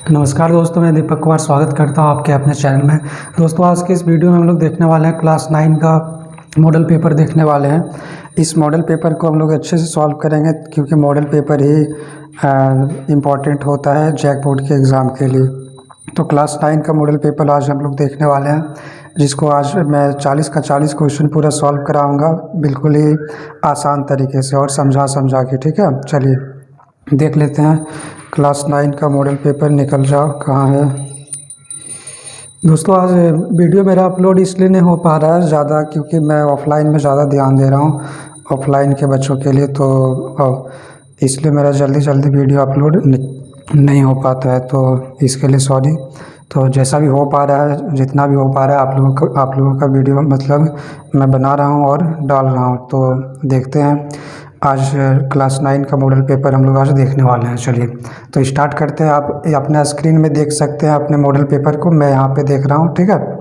नमस्कार दोस्तों, मैं दीपक कुमार स्वागत करता हूं आपके अपने चैनल में। दोस्तों, आज के इस वीडियो में हम लोग देखने वाले हैं क्लास 9 का मॉडल पेपर देखने वाले हैं। इस मॉडल पेपर को हम लोग अच्छे से सॉल्व करेंगे क्योंकि मॉडल पेपर ही इम्पॉर्टेंट होता है जैक बोर्ड के एग्ज़ाम के लिए। तो क्लास 9 का मॉडल पेपर आज हम लोग देखने वाले हैं, जिसको आज मैं 40 का 40 क्वेश्चन पूरा सॉल्व कराऊँगा बिल्कुल ही आसान तरीके से और समझा के। ठीक है, चलिए देख लेते हैं। क्लास 9 का मॉडल पेपर निकल जाओ, कहाँ है दोस्तों। आज वीडियो मेरा अपलोड इसलिए नहीं हो पा रहा है ज़्यादा क्योंकि मैं ऑफलाइन में ज़्यादा ध्यान दे रहा हूँ ऑफलाइन के बच्चों के लिए, तो इसलिए मेरा जल्दी वीडियो अपलोड नहीं हो पाता है, तो इसके लिए सॉरी। तो जैसा भी हो पा रहा है, जितना भी हो पा रहा है आप लोगों का वीडियो मतलब मैं बना रहा हूँ और डाल रहा हूँ। तो देखते हैं, आज क्लास 9 का मॉडल पेपर हम लोग आज देखने वाले हैं। चलिए तो स्टार्ट करते हैं। आप अपने स्क्रीन में देख सकते हैं अपने मॉडल पेपर को, मैं यहाँ पे देख रहा हूँ। ठीक है,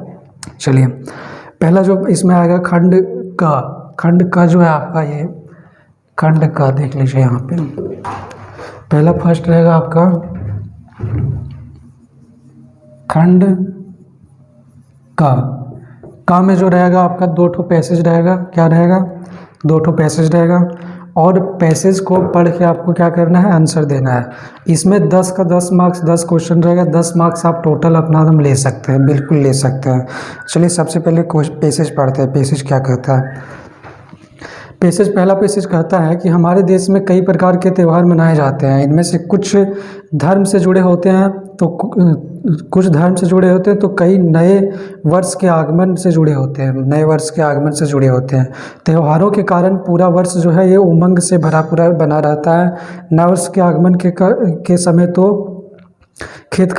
चलिए पहला जो इसमें आएगा खंड का जो है आपका, ये खंड का देख लीजिए। यहाँ पे पहला फर्स्ट रहेगा आपका खंड का में जो रहेगा आपका 2 ठो पैसेज रहेगा। क्या रहेगा? 2 ठो पैसेज रहेगा और पैसेज को पढ़ के आपको क्या करना है, आंसर देना है। इसमें 10 का 10 मार्क्स, 10 क्वेश्चन रहेगा, 10 मार्क्स आप टोटल अपना दम ले सकते हैं, बिल्कुल ले सकते हैं। चलिए सबसे पहले पैसेज पढ़ते हैं। पैसेज क्या कहता है? पहला पैसेज कहता है कि हमारे देश में कई प्रकार के त्यौहार मनाए जाते हैं। इनमें से कुछ धर्म से जुड़े होते हैं तो कई नए वर्ष के आगमन से जुड़े होते हैं। त्योहारों के कारण पूरा वर्ष जो है ये उमंग से भरा पूरा बना रहता है। नए वर्ष के आगमन के समय तो खेत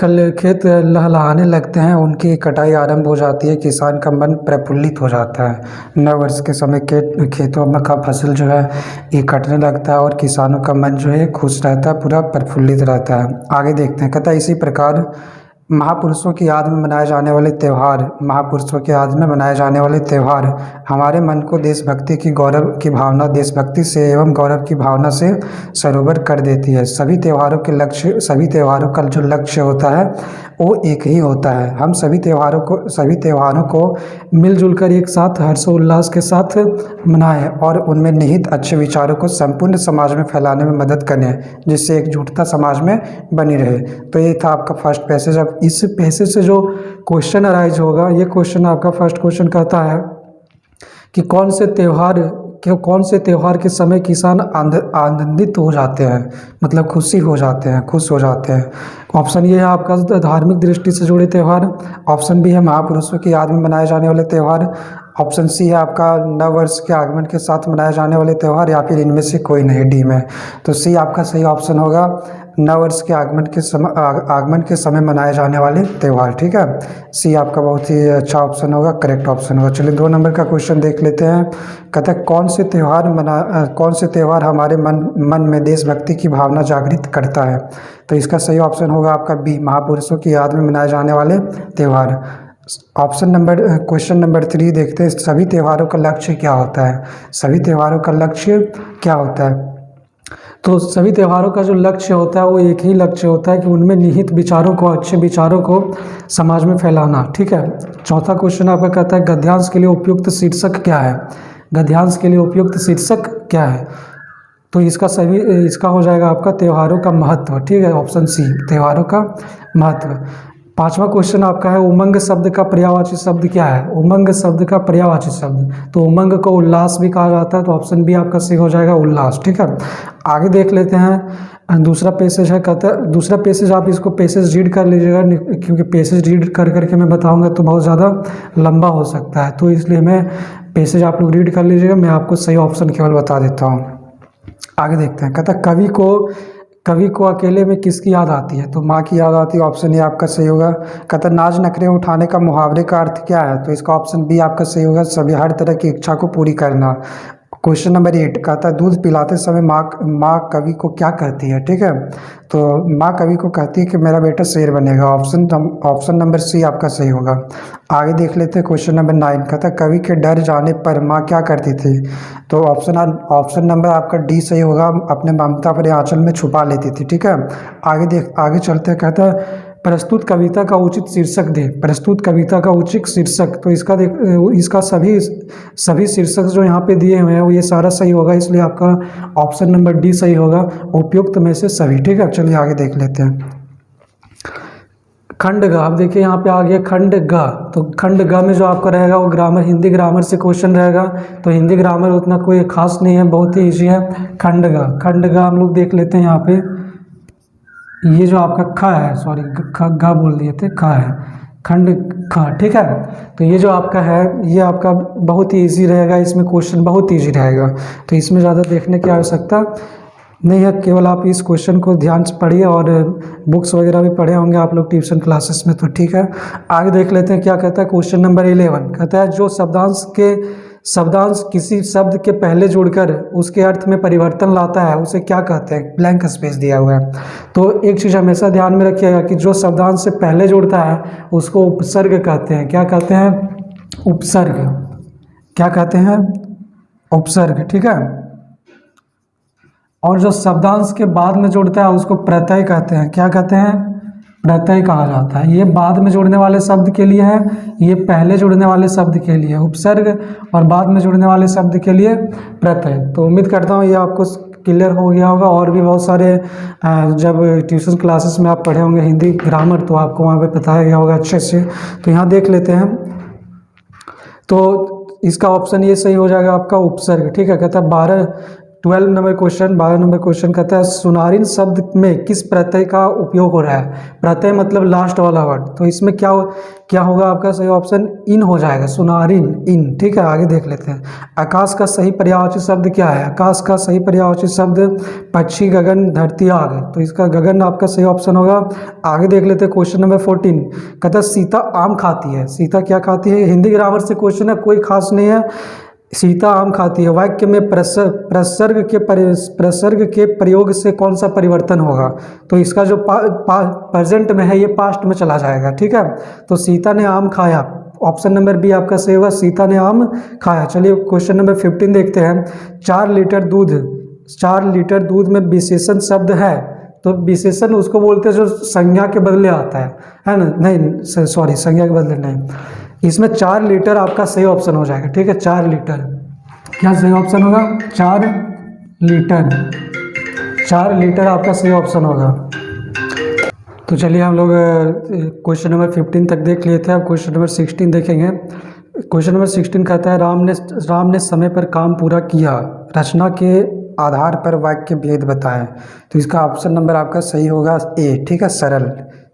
लहलहाने लगते हैं, उनकी कटाई आरंभ हो जाती है, किसान का मन प्रफुल्लित हो जाता है। नव वर्ष के समय खेतों में का फसल जो है ये कटने लगता है और किसानों का मन जो है खुश रहता है, पूरा प्रफुल्लित रहता है। आगे देखते हैं, कहता है इसी प्रकार महापुरुषों की याद में मनाए जाने वाले त्यौहार हमारे मन को देशभक्ति से एवं गौरव की भावना से सरोवर कर देती है। सभी त्योहारों का जो लक्ष्य होता है वो एक ही होता है। हम सभी त्योहारों को मिलजुल कर एक साथ हर्षोल्लास के साथ मनाएं और उनमें निहित अच्छे विचारों को संपूर्ण समाज में फैलाने में मदद करें, जिससे एकजुटता समाज में बनी रहे। तो ये था आपका फर्स्ट पैसेज। अब इस पैसेज से जो क्वेश्चन अराइज होगा, ये क्वेश्चन आपका फर्स्ट क्वेश्चन कहता है कि कौन से त्योहार के समय किसान आनंदित हो जाते हैं, मतलब खुश हो जाते हैं। ऑप्शन ये है आपका धार्मिक दृष्टि से जुड़े त्यौहार। ऑप्शन बी है महापुरुषों की याद में मनाए जाने वाले त्यौहार। ऑप्शन सी है आपका नव वर्ष के आगमन के साथ मनाए जाने वाले त्यौहार, या फिर इनमें से कोई नहीं, डी में। तो सी आपका सही ऑप्शन होगा, नव वर्ष के आगमन के समय मनाए जाने वाले त्यौहार। ठीक है, सी आपका बहुत ही अच्छा ऑप्शन होगा, करेक्ट ऑप्शन होगा। चलिए 2 नंबर का क्वेश्चन देख लेते हैं। कहता है कौन से त्यौहार हमारे मन में देशभक्ति की भावना जागृत करता है? तो इसका सही ऑप्शन होगा आपका बी, महापुरुषों की याद में मनाए जाने वाले त्यौहार। क्वेश्चन नंबर 3 देखते हैं, सभी त्योहारों का लक्ष्य क्या होता है? तो सभी त्योहारों का जो लक्ष्य होता है वो एक ही लक्ष्य होता है कि उनमें निहित विचारों को, अच्छे विचारों को समाज में फैलाना। ठीक है, चौथा क्वेश्चन आपका कहता है गद्यांश के लिए उपयुक्त शीर्षक क्या है? तो इसका हो जाएगा आपका त्योहारों का महत्व। ठीक है, ऑप्शन सी, त्योहारों का महत्व। 5वां क्वेश्चन आपका है उमंग शब्द का पर्यायवाची शब्द क्या है? तो उमंग को उल्लास भी कहा जाता है, तो ऑप्शन बी आपका सही हो जाएगा, उल्लास। ठीक है, आगे देख लेते हैं। दूसरा पैसेज है, कहता है दूसरा पैसेज, आप इसको पैसेज रीड कर लीजिएगा क्योंकि पैसेज रीड करके मैं बताऊंगा तो बहुत ज़्यादा लंबा हो सकता है, तो इसलिए मैं पैसेज आप लोग रीड कर लीजिएगा, मैं आपको सही ऑप्शन केवल बता देता हूँ। आगे देखते हैं, कहता है कवि को अकेले में किसकी याद आती है? तो माँ की याद आती है, ऑप्शन ए आपका सही होगा। कहता है नाज नखरे उठाने का मुहावरे का अर्थ क्या है? तो इसका ऑप्शन बी आपका सही होगा, सभी हर तरह की इच्छा को पूरी करना। क्वेश्चन नंबर 8 कहता है दूध पिलाते समय माँ कवि को क्या कहती है? ठीक है, तो माँ कवि को कहती है कि मेरा बेटा शेर बनेगा। ऑप्शन नंबर सी आपका सही होगा। आगे देख लेते हैं क्वेश्चन नंबर 9, कहता है कवि के डर जाने पर माँ क्या करती थी? तो ऑप्शन नंबर आपका डी सही होगा, अपने ममता पर आंचल में छुपा लेती थी। ठीक है, आगे चलते हैं, कहता है प्रस्तुत कविता का उचित शीर्षक दे। प्रस्तुत कविता का उचित शीर्षक, तो इसका इसका सभी शीर्षक जो यहाँ पे दिए हुए हैं वो ये सारा सही होगा, इसलिए आपका ऑप्शन नंबर डी सही होगा, उपयुक्त में से सभी। ठीक है, चलिए आगे देख लेते हैं। खंड ग, अब देखिए यहाँ पे आ गया खंड ग। तो खंड ग में जो आपका रहेगा वो ग्रामर, हिंदी ग्रामर से क्वेश्चन रहेगा। तो हिंदी ग्रामर उतना कोई खास नहीं है, बहुत ही ईजी है। खंड ग, खंड ग हम लोग देख लेते हैं यहाँ पे। ये जो आपका ख है, सॉरी ग बोल दिए थे, ख है, खंड ख। ठीक है, तो ये जो आपका है ये आपका बहुत ही ईजी रहेगा, इसमें क्वेश्चन बहुत ईजी रहेगा, तो इसमें ज़्यादा देखने की आवश्यकता नहीं है, केवल आप इस क्वेश्चन को ध्यान से पढ़िए, और बुक्स वगैरह भी पढ़े होंगे आप लोग ट्यूशन क्लासेस में, तो ठीक है। आगे देख लेते हैं क्या कहता है। क्वेश्चन नंबर 11 कहता है जो शब्दांश किसी शब्द के पहले जुड़कर उसके अर्थ में परिवर्तन लाता है उसे क्या कहते हैं। ब्लैंक स्पेस दिया हुआ है। तो एक चीज़ हमेशा ध्यान में रखिएगा कि जो शब्दांश से पहले जुड़ता है उसको उपसर्ग कहते हैं। क्या कहते हैं? उपसर्ग। क्या कहते हैं? उपसर्ग। ठीक है, और जो शब्दांश के बाद में जुड़ता है उसको प्रत्यय कहते हैं। क्या कहते हैं? प्रत्यय कहा जाता है। ये बाद में जुड़ने वाले शब्द के लिए है, ये पहले जुड़ने वाले शब्द के लिए उपसर्ग, और बाद में जुड़ने वाले शब्द के लिए प्रत्यय। तो उम्मीद करता हूँ ये आपको क्लियर हो गया होगा। और भी बहुत सारे जब ट्यूशन क्लासेस में आप पढ़े होंगे हिंदी ग्रामर, तो आपको वहाँ पे बताया गया होगा अच्छे से। तो यहाँ देख लेते हैं, तो इसका ऑप्शन ये सही हो जाएगा आपका उपसर्ग। ठीक है, कहता है 12 नंबर क्वेश्चन कहता है सुनारिन शब्द में किस प्रत्यय का उपयोग हो रहा है। प्रत्यय मतलब लास्ट वाला वर्ड, तो इसमें क्या होगा आपका सही ऑप्शन इन हो जाएगा, सुनारिन, इन। ठीक है, आगे देख लेते हैं। आकाश का सही पर्यायवाची शब्द क्या है? आकाश का सही पर्यायवाची शब्द पक्षी, गगन, धरती, आग। तो इसका गगन आपका सही ऑप्शन होगा। आगे देख लेते हैं क्वेश्चन नंबर 14 कहता है सीता आम खाती है। सीता क्या खाती है? हिंदी ग्रामर से क्वेश्चन है, कोई खास नहीं है। सीता आम खाती है, वाक्य में प्रसर्ग के प्रयोग से कौन सा परिवर्तन होगा? तो इसका जो प्रेजेंट में है ये पास्ट में चला जाएगा। ठीक है, तो सीता ने आम खाया, ऑप्शन नंबर बी आपका सही होगा, सीता ने आम खाया। चलिए क्वेश्चन नंबर 15 देखते हैं। 4 लीटर दूध में विशेषण शब्द है, तो विशेषण उसको बोलते हैं जो संज्ञा के बदले आता है ना? नहीं सॉरी, संज्ञा के बदले नहीं। इसमें 4 लीटर आपका सही ऑप्शन हो जाएगा। ठीक है, 4 लीटर क्या सही ऑप्शन होगा? 4 लीटर आपका सही ऑप्शन होगा। तो चलिए हम लोग क्वेश्चन नंबर 15 तक देख लिए थे, अब क्वेश्चन नंबर 16 देखेंगे। क्वेश्चन नंबर 16 कहता है राम ने समय पर काम पूरा किया, रचना के आधार पर वाक्य भेद बताएं। तो इसका ऑप्शन नंबर आपका सही होगा ए। ठीक है, सरल।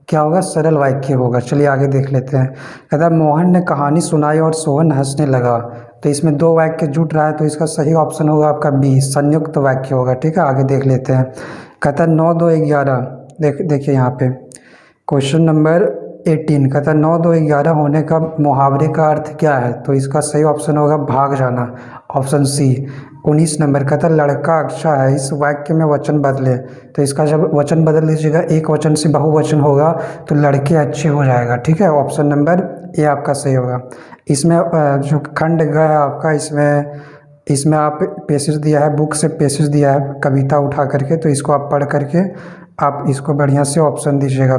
क्या होगा? सरल वाक्य होगा। चलिए आगे देख लेते हैं। कहता है मोहन ने कहानी सुनाई और सोहन हंसने लगा। तो इसमें 2 वाक्य जुट रहा है, तो इसका सही ऑप्शन होगा आपका बी, संयुक्त वाक्य होगा। ठीक है, आगे देख लेते हैं। कहता है 9, 2, 11। देखिए यहाँ पे क्वेश्चन नंबर 18 कहता है 9, 2, 11 होने का मुहावरे का अर्थ क्या है? तो इसका सही ऑप्शन होगा भाग जाना, ऑप्शन सी। 19 नंबर कहता है लड़का अच्छा है, इस वाक्य में वचन बदले। तो इसका जब वचन बदल लीजिएगा, एक वचन से बहुवचन होगा तो लड़के अच्छे हो जाएगा। ठीक है, ऑप्शन नंबर ए आपका सही होगा। इसमें जो खंड ग है आपका, इसमें आप पेसेज दिया है, बुक से पेसेज दिया है कविता उठा करके, तो इसको आप पढ़ करके आप इसको बढ़िया से ऑप्शन दीजिएगा।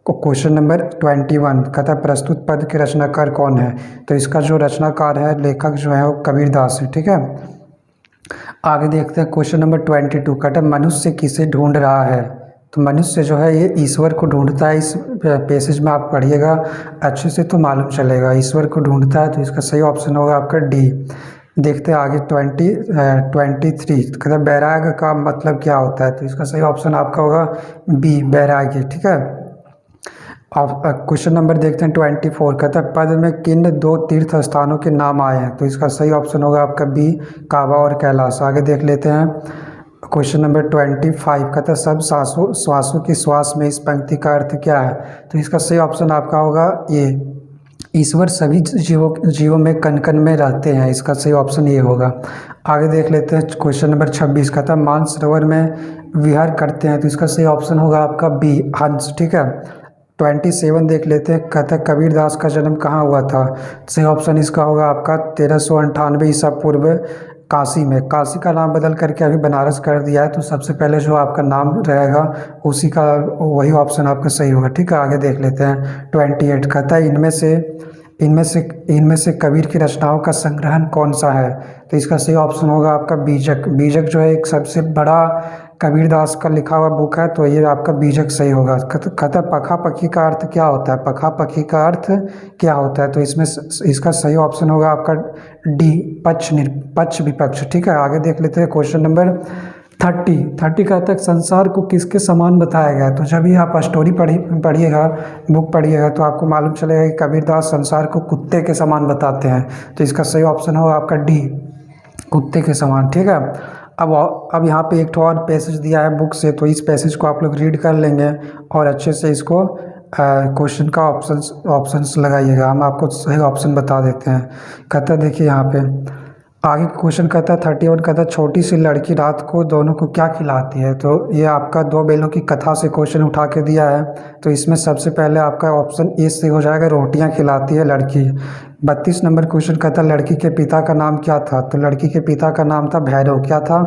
क्वेश्चन नंबर 21 कहता है प्रस्तुत पद के रचनाकार कौन है? तो इसका जो रचनाकार है, लेखक जो है वो कबीरदास है। ठीक है, आगे देखते हैं क्वेश्चन नंबर 22 कहता है मनुष्य किसे ढूंढ रहा है? तो मनुष्य जो है ये ईश्वर को ढूंढता है। इस पैसेज में आप पढ़िएगा अच्छे से तो मालूम चलेगा, ईश्वर को ढूंढता है। तो इसका सही ऑप्शन होगा आपका डी। देखते हैं आगे 23 कहता है बैराग का मतलब क्या होता है? तो इसका सही ऑप्शन आपका होगा बी, बैराग्य। ठीक है, क्वेश्चन नंबर देखते हैं 24 कहता है पद में किन 2 तीर्थ स्थानों के नाम आए हैं? तो इसका सही ऑप्शन होगा आपका बी, काबा और कैलाश। आगे देख लेते हैं क्वेश्चन नंबर 25 कहता है सब श्वासों की श्वास में इस पंक्ति का अर्थ क्या है? तो इसका सही ऑप्शन आपका होगा ये, ईश्वर सभी जीवों में कण कण में रहते हैं। इसका सही ऑप्शन ये होगा। आगे देख लेते हैं क्वेश्चन नंबर 26 कहता है मानसरोवर में विहार करते हैं। तो इसका सही ऑप्शन होगा आपका बी, हंस। ठीक है, 27 देख लेते हैं। कहता है कबीरदास का जन्म कहाँ हुआ था? सही ऑप्शन इसका होगा आपका 1398 ईसा पूर्व काशी में, काशी का नाम बदल करके अभी बनारस कर दिया है, तो सबसे पहले जो आपका नाम रहेगा उसी का वही ऑप्शन आपका सही होगा। ठीक है, आगे देख लेते हैं। 28 कहता है इनमें से कबीर की रचनाओं का संग्रहण कौन सा है? तो इसका सही ऑप्शन होगा आपका बीजक। बीजक जो है एक सबसे बड़ा कबीरदास का लिखा हुआ बुक है, तो ये आपका बीजक सही होगा। कहता है पखा पखी का अर्थ क्या होता है? पखा पखी का अर्थ क्या होता है? तो इसमें इसका सही ऑप्शन होगा आपका डी, पक्ष विपक्ष। ठीक है, आगे देख लेते हैं क्वेश्चन नंबर 30 का तक संसार को किसके समान बताया गया है? तो जब भी आप स्टोरी पढ़िएगा, बुक पढ़िएगा, तो आपको मालूम चलेगा कि कबीरदास संसार को कुत्ते के समान बताते हैं। तो इसका सही ऑप्शन होगा आपका डी, कुत्ते के समान। ठीक है, अब यहाँ पे एक और पैसेज दिया है बुक से, तो इस पैसेज को आप लोग रीड कर लेंगे और अच्छे से इसको क्वेश्चन का ऑप्शंस लगाइएगा। हम आपको सही ऑप्शन बता देते हैं। कहता है देखिए यहाँ पे आगे क्वेश्चन कहता है 31 कहता है छोटी सी लड़की रात को दोनों को क्या खिलाती है? तो ये आपका दो बैलों की कथा से क्वेश्चन उठा के दिया है। तो इसमें सबसे पहले आपका ऑप्शन ए से हो जाएगा, रोटियां खिलाती है लड़की। 32 नंबर क्वेश्चन कहता है लड़की के पिता का नाम क्या था? तो लड़की के पिता का नाम था भैरव। क्या था?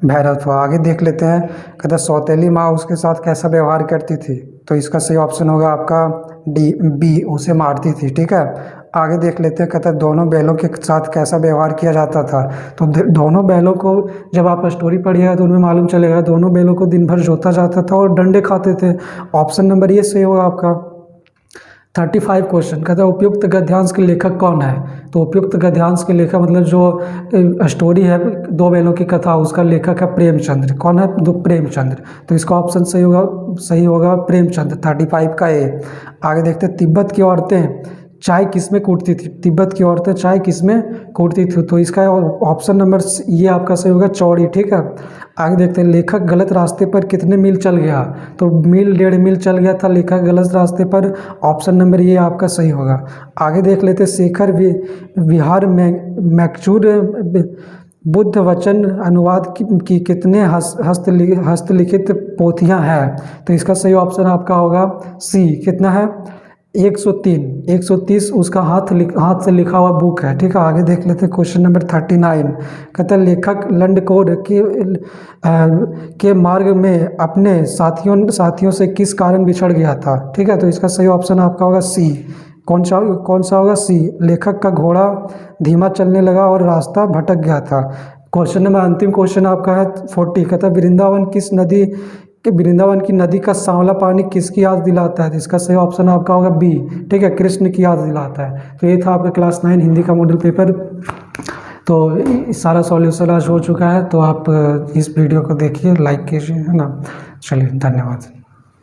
भैरव था। आगे देख लेते हैं, कहता है सौतेली माँ उसके साथ कैसा व्यवहार करती थी? तो इसका सही ऑप्शन होगा आपका बी, उसे मारती थी। ठीक है, आगे देख लेते हैं, कहता है दोनों बैलों के साथ कैसा व्यवहार किया जाता था? तो दोनों बैलों को जब आप स्टोरी पढ़िएगा तो उनमें मालूम चलेगा दोनों बैलों को दिन भर जोता जाता था और डंडे खाते थे। ऑप्शन नंबर ये सही होगा आपका। 35 क्वेश्चन कहता है उपयुक्त गद्यांश के लेखक कौन है? तो उपयुक्त गद्यांश के लेखक मतलब जो स्टोरी है दो बैलों की कथा, उसका लेखक है प्रेमचंद्र। कौन है? प्रेमचंद्र। तो इसका ऑप्शन सही होगा प्रेमचंद्र, 35 का ए। आगे देखते हैं तिब्बत की औरतें चाय किसमें कूटती थी? तिब्बत की औरतें चाय किसमें कूटती थी? तो इसका ऑप्शन नंबर ये आपका सही होगा चौड़ी। ठीक है, आगे देखते हैं लेखक गलत रास्ते पर कितने मील चल गया? तो मील 1.5 मील चल गया था लेखक गलत रास्ते पर। ऑप्शन नंबर ये आपका सही होगा। आगे देख लेते हैं शेखर विहार मैकचूर बुद्ध वचन अनुवाद की कितने हस्तलिखित पोथियां हैं? तो इसका सही ऑप्शन आपका होगा सी। कितना है? 130 उसका हाथ से लिखा हुआ बुक है। ठीक है, आगे देख लेते हैं क्वेश्चन नंबर 39 कहता है लेखक लंडकोर के मार्ग में अपने साथियों से किस कारण बिछड़ गया था? ठीक है, तो इसका सही ऑप्शन आपका होगा सी। कौन सा होगा? सी। लेखक का घोड़ा धीमा चलने लगा और रास्ता भटक गया था। क्वेश्चन नंबर अंतिम क्वेश्चन आपका है 40 कहता है वृंदावन की नदी का सांवला पानी किसकी याद दिलाता है? इसका सही ऑप्शन आपका होगा बी। ठीक है, कृष्ण की याद दिलाता है। तो ये था आपका क्लास 9 हिंदी का मॉडल पेपर। तो सारा सॉल्यूशन आज हो चुका है, तो आप इस वीडियो को देखिए, लाइक कीजिए, है ना। चलिए, धन्यवाद।